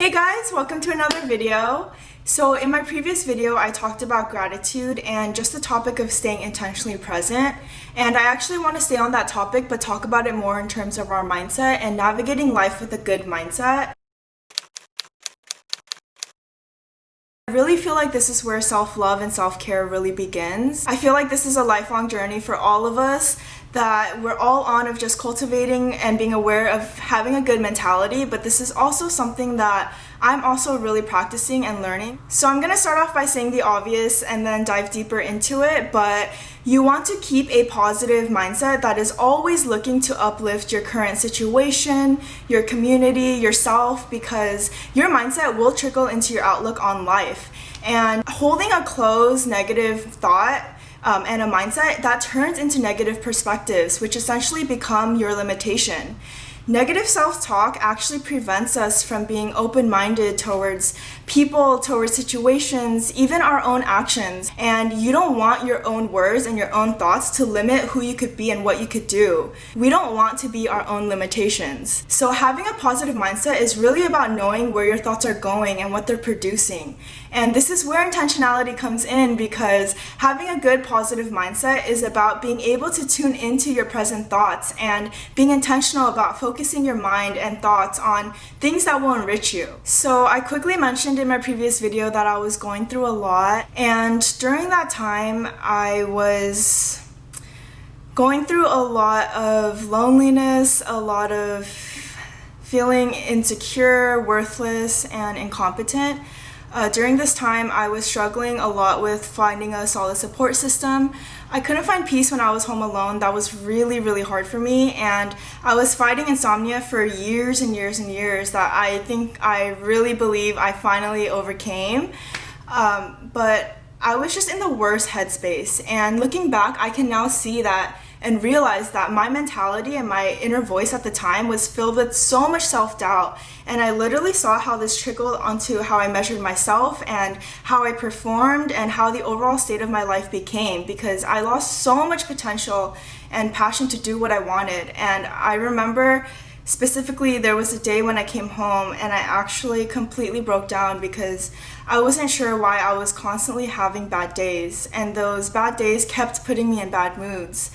Hey guys, welcome to another video. So in my previous video, I talked about gratitude and just the topic of staying intentionally present. And I actually want to stay on that topic, but talk about it more in terms of our mindset and navigating life with a good mindset. I really feel like this is where self-love and self-care really begins. I feel like this is a lifelong journey for all of us that we're all on of just cultivating and being aware of having a good mentality, but this is also something that I'm also really practicing and learning. So I'm gonna start off by saying the obvious and then dive deeper into it, but you want to keep a positive mindset that is always looking to uplift your current situation, your community, yourself, because your mindset will trickle into your outlook on life. And holding a closed negative thought and a mindset that turns into negative perspectives, which essentially become your limitation. Negative self-talk actually prevents us from being open-minded towards people, towards situations, even our own actions. And you don't want your own words and your own thoughts to limit who you could be and what you could do. We don't want to be our own limitations. So having a positive mindset is really about knowing where your thoughts are going and what they're producing. And this is where intentionality comes in, because having a good positive mindset is about being able to tune into your present thoughts and being intentional about focusing your mind and thoughts on things that will enrich you. So I quickly mentioned in my previous video that I was going through a lot, and during that time I was going through a lot of loneliness, a lot of feeling insecure, worthless, and incompetent. During this time, I was struggling a lot with finding a solid support system. I couldn't find peace when I was home alone. That was really, really hard for me. And I was fighting insomnia for years and years and years that I really believe I finally overcame. But I was just in the worst headspace. And looking back, I can now see that and realize that my mentality and my inner voice at the time was filled with so much self-doubt. And I literally saw how this trickled onto how I measured myself and how I performed and how the overall state of my life became, because I lost so much potential and passion to do what I wanted. And I remember specifically there was a day when I came home and I actually completely broke down because I wasn't sure why I was constantly having bad days, and those bad days kept putting me in bad moods.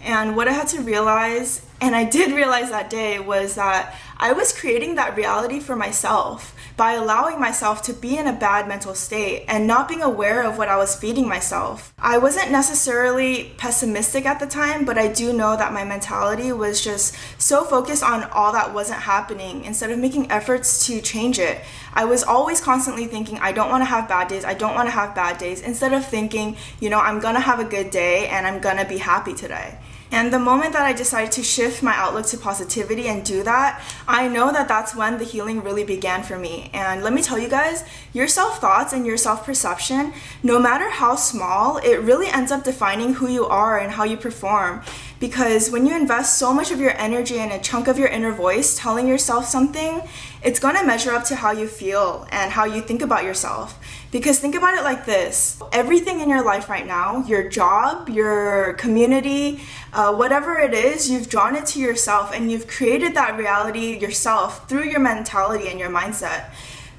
And what I had to realize, and I did realize that day, was that I was creating that reality for myself by allowing myself to be in a bad mental state and not being aware of what I was feeding myself. I wasn't necessarily pessimistic at the time, but I do know that my mentality was just so focused on all that wasn't happening instead of making efforts to change it. I was always constantly thinking, I don't want to have bad days, I don't want to have bad days, instead of thinking, I'm gonna have a good day and I'm gonna be happy today. And the moment that I decided to shift my outlook to positivity and do that, I know that that's when the healing really began for me. And let me tell you guys, your self-thoughts and your self-perception, no matter how small, it really ends up defining who you are and how you perform. Because when you invest so much of your energy and a chunk of your inner voice telling yourself something, it's gonna measure up to how you feel and how you think about yourself. Because think about it like this: everything in your life right now, your job, your community, whatever it is, you've drawn it to yourself and you've created that reality yourself through your mentality and your mindset.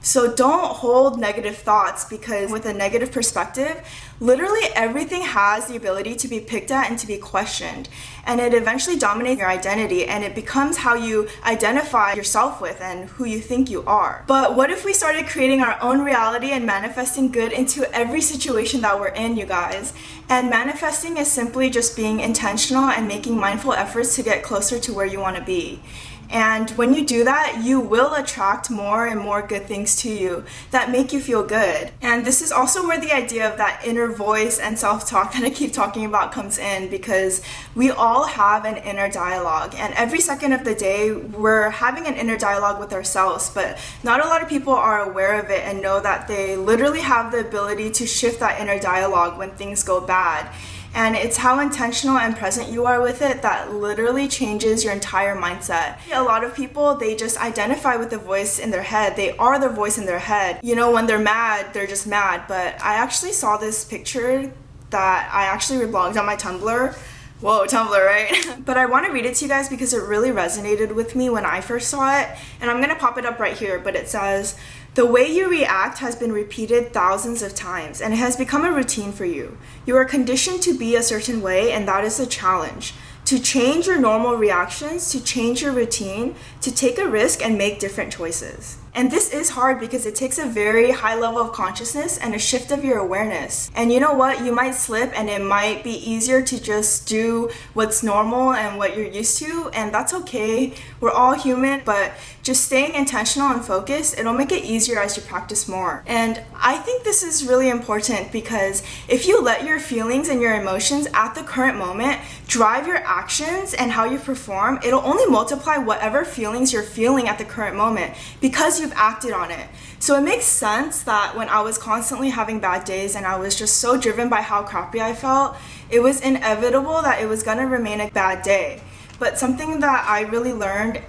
So don't hold negative thoughts, because with a negative perspective, literally everything has the ability to be picked at and to be questioned. And it eventually dominates your identity, and it becomes how you identify yourself with and who you think you are. But what if we started creating our own reality and manifesting good into every situation that we're in, you guys? And manifesting is simply just being intentional and making mindful efforts to get closer to where you want to be. And when you do that, you will attract more and more good things to you that make you feel good. And this is also where the idea of that inner voice and self-talk that I keep talking about comes in, because we all have an inner dialogue. And every second of the day, we're having an inner dialogue with ourselves, but not a lot of people are aware of it and know that they literally have the ability to shift that inner dialogue when things go bad. And it's how intentional and present you are with it that literally changes your entire mindset. A lot of people, they just identify with the voice in their head. They are the voice in their head. When they're mad, they're just mad. But I actually saw this picture that I actually reblogged on my Tumblr. Whoa, Tumblr, right? But I want to read it to you guys because it really resonated with me when I first saw it. And I'm going to pop it up right here, but it says, The way you react has been repeated thousands of times, and it has become a routine for you. You are conditioned to be a certain way, and that is a challenge. To change your normal reactions, to change your routine, to take a risk and make different choices. And this is hard because it takes a very high level of consciousness and a shift of your awareness. And you know what? You might slip and it might be easier to just do what's normal and what you're used to, and that's okay. We're all human, but just staying intentional and focused, it'll make it easier as you practice more. And I think this is really important because if you let your feelings and your emotions at the current moment drive your actions and how you perform, it'll only multiply whatever feelings you're feeling at the current moment because you've acted on it. So it makes sense that when I was constantly having bad days and I was just so driven by how crappy I felt, it was inevitable that it was gonna remain a bad day. But something that I really learned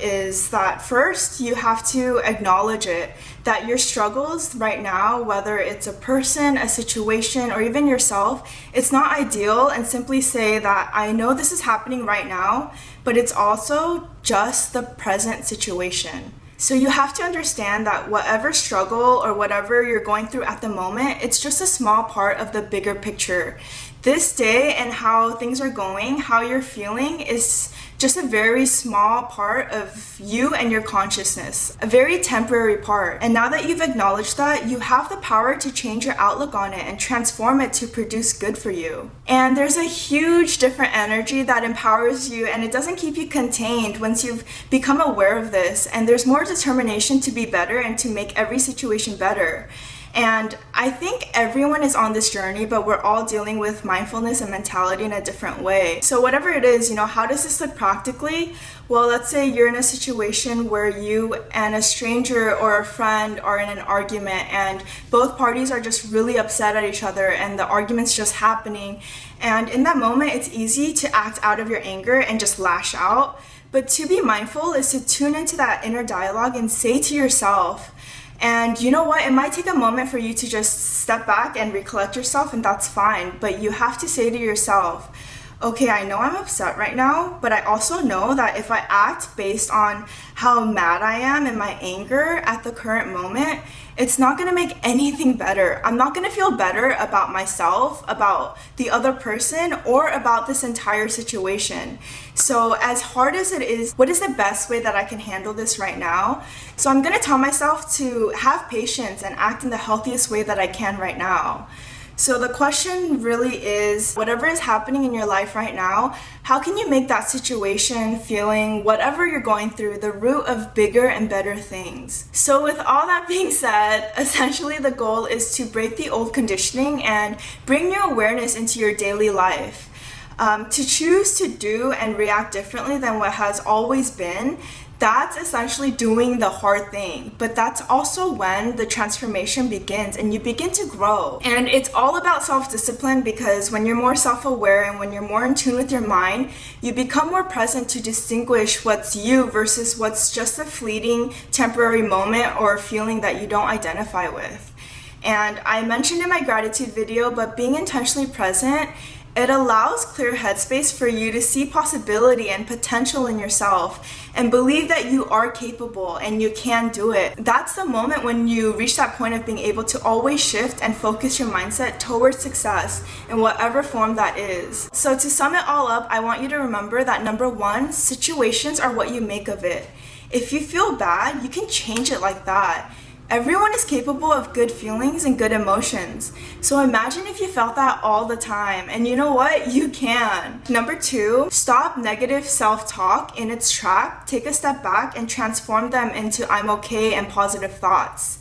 is that first you have to acknowledge it, that your struggles right now, whether it's a person, a situation, or even yourself, it's not ideal, and simply say that I know this is happening right now, but it's also just the present situation. So you have to understand that whatever struggle or whatever you're going through at the moment, it's just a small part of the bigger picture. This day and how things are going, how you're feeling is just a very small part of you and your consciousness, a very temporary part. And now that you've acknowledged that, you have the power to change your outlook on it and transform it to produce good for you. And there's a huge different energy that empowers you, and it doesn't keep you contained once you've become aware of this. And there's more determination to be better and to make every situation better. And I think everyone is on this journey, but we're all dealing with mindfulness and mentality in a different way. So whatever it is, how does this look practically? Well, let's say you're in a situation where you and a stranger or a friend are in an argument and both parties are just really upset at each other and the argument's just happening. And in that moment, it's easy to act out of your anger and just lash out. But to be mindful is to tune into that inner dialogue and say to yourself, and you know what? It might take a moment for you to just step back and recollect yourself, and that's fine. But you have to say to yourself, okay, I know I'm upset right now, but I also know that if I act based on how mad I am and my anger at the current moment, it's not gonna make anything better. I'm not gonna feel better about myself, about the other person, or about this entire situation. So as hard as it is, what is the best way that I can handle this right now? So I'm gonna tell myself to have patience and act in the healthiest way that I can right now. So the question really is, whatever is happening in your life right now, how can you make that situation, feeling, whatever you're going through, the root of bigger and better things? So with all that being said, essentially the goal is to break the old conditioning and bring new awareness into your daily life. To choose to do and react differently than what has always been, that's essentially doing the hard thing. But that's also when the transformation begins and you begin to grow. And it's all about self-discipline, because when you're more self-aware and when you're more in tune with your mind, you become more present to distinguish what's you versus what's just a fleeting temporary moment or feeling that you don't identify with. And I mentioned in my gratitude video, but being intentionally present, it allows clear headspace for you to see possibility and potential in yourself and believe that you are capable and you can do it. That's the moment when you reach that point of being able to always shift and focus your mindset towards success in whatever form that is. So to sum it all up, I want you to remember that number one, situations are what you make of it. If you feel bad, you can change it like that. Everyone is capable of good feelings and good emotions. So imagine if you felt that all the time, and you know what? You can. Number two, stop negative self-talk in its track, take a step back and transform them into I'm okay and positive thoughts.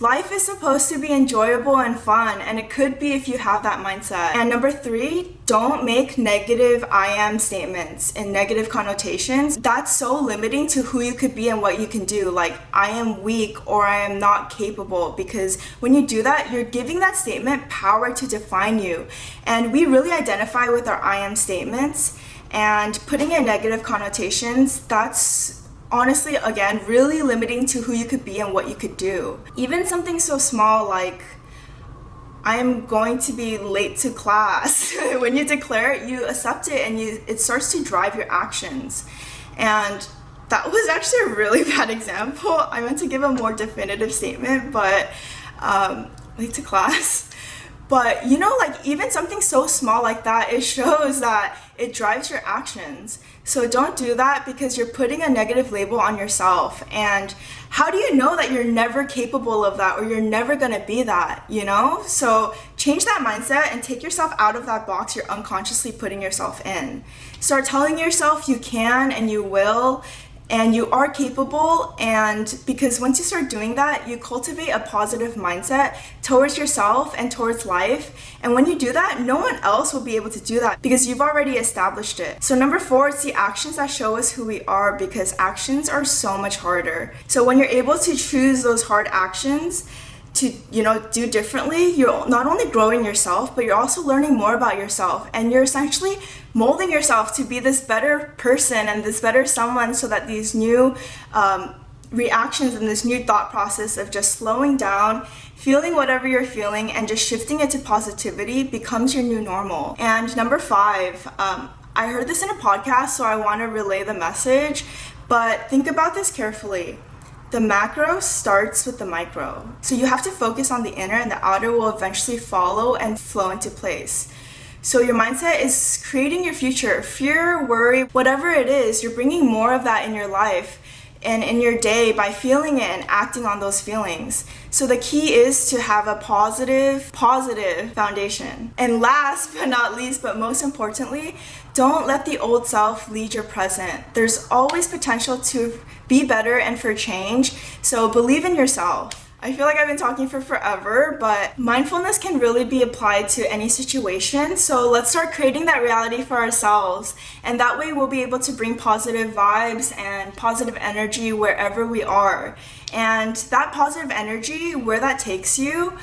Life is supposed to be enjoyable and fun, and it could be if you have that mindset. And number three, don't make negative I am statements and negative connotations. That's so limiting to who you could be and what you can do. Like, I am weak or I am not capable, because when you do that, you're giving that statement power to define you. And we really identify with our I am statements, and putting in negative connotations, that's honestly, again, really limiting to who you could be and what you could do. Even something so small like, I am going to be late to class. When you declare it, you accept it and it starts to drive your actions. And that was actually a really bad example. I meant to give a more definitive statement, but late to class. But you know, like even something so small like that, it shows that it drives your actions. So don't do that because you're putting a negative label on yourself. And how do you know that you're never capable of that or you're never gonna be that, you know? So change that mindset and take yourself out of that box you're unconsciously putting yourself in. Start telling yourself you can and you will, and you are capable. And because once you start doing that, you cultivate a positive mindset towards yourself and towards life. And when you do that, no one else will be able to do that because you've already established it. So number 4, it's the actions that show us who we are, because actions are so much harder. So when you're able to choose those hard actions to, you know, do differently, you're not only growing yourself, but you're also learning more about yourself, and you're essentially molding yourself to be this better person and this better someone, so that these new reactions and this new thought process of just slowing down, feeling whatever you're feeling, and just shifting it to positivity becomes your new normal. And number 5, I heard this in a podcast, so I want to relay the message, but think about this carefully. The macro starts with the micro. So you have to focus on the inner, and the outer will eventually follow and flow into place. So your mindset is creating your future. Fear, worry, whatever it is, you're bringing more of that in your life and in your day by feeling it and acting on those feelings. So the key is to have a positive foundation. And last but not least, but most importantly, don't let the old self lead your present. There's always potential to be better and for change. So believe in yourself. I feel like I've been talking for forever, but mindfulness can really be applied to any situation. So let's start creating that reality for ourselves. And that way we'll be able to bring positive vibes and positive energy wherever we are. And that positive energy, where that takes you,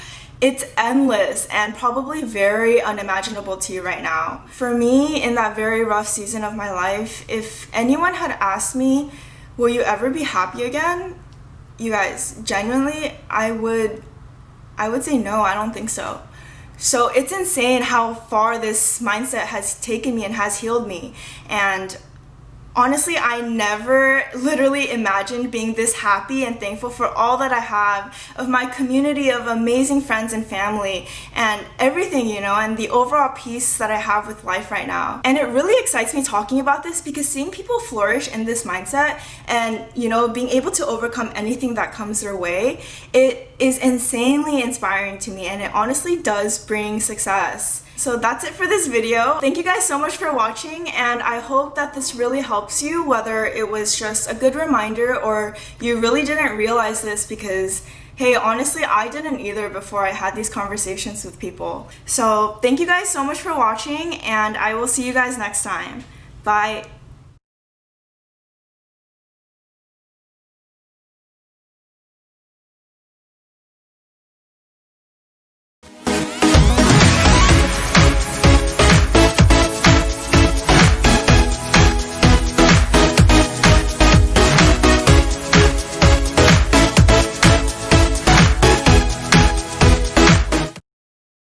it's endless and probably very unimaginable to you right now. For me, in that very rough season of my life, if anyone had asked me, will you ever be happy again? You guys, genuinely, I would say no, I don't think so. So it's insane how far this mindset has taken me and has healed me. And honestly, I never literally imagined being this happy and thankful for all that I have, of my community of amazing friends and family and everything, you know, and the overall peace that I have with life right now. And it really excites me talking about this because seeing people flourish in this mindset and, you know, being able to overcome anything that comes their way, it is insanely inspiring to me, and it honestly does bring success. So that's it for this video. Thank you guys so much for watching, and I hope that this really helps you, whether it was just a good reminder or you really didn't realize this, because hey, honestly, I didn't either before I had these conversations with people. So thank you guys so much for watching, and I will see you guys next time. Bye.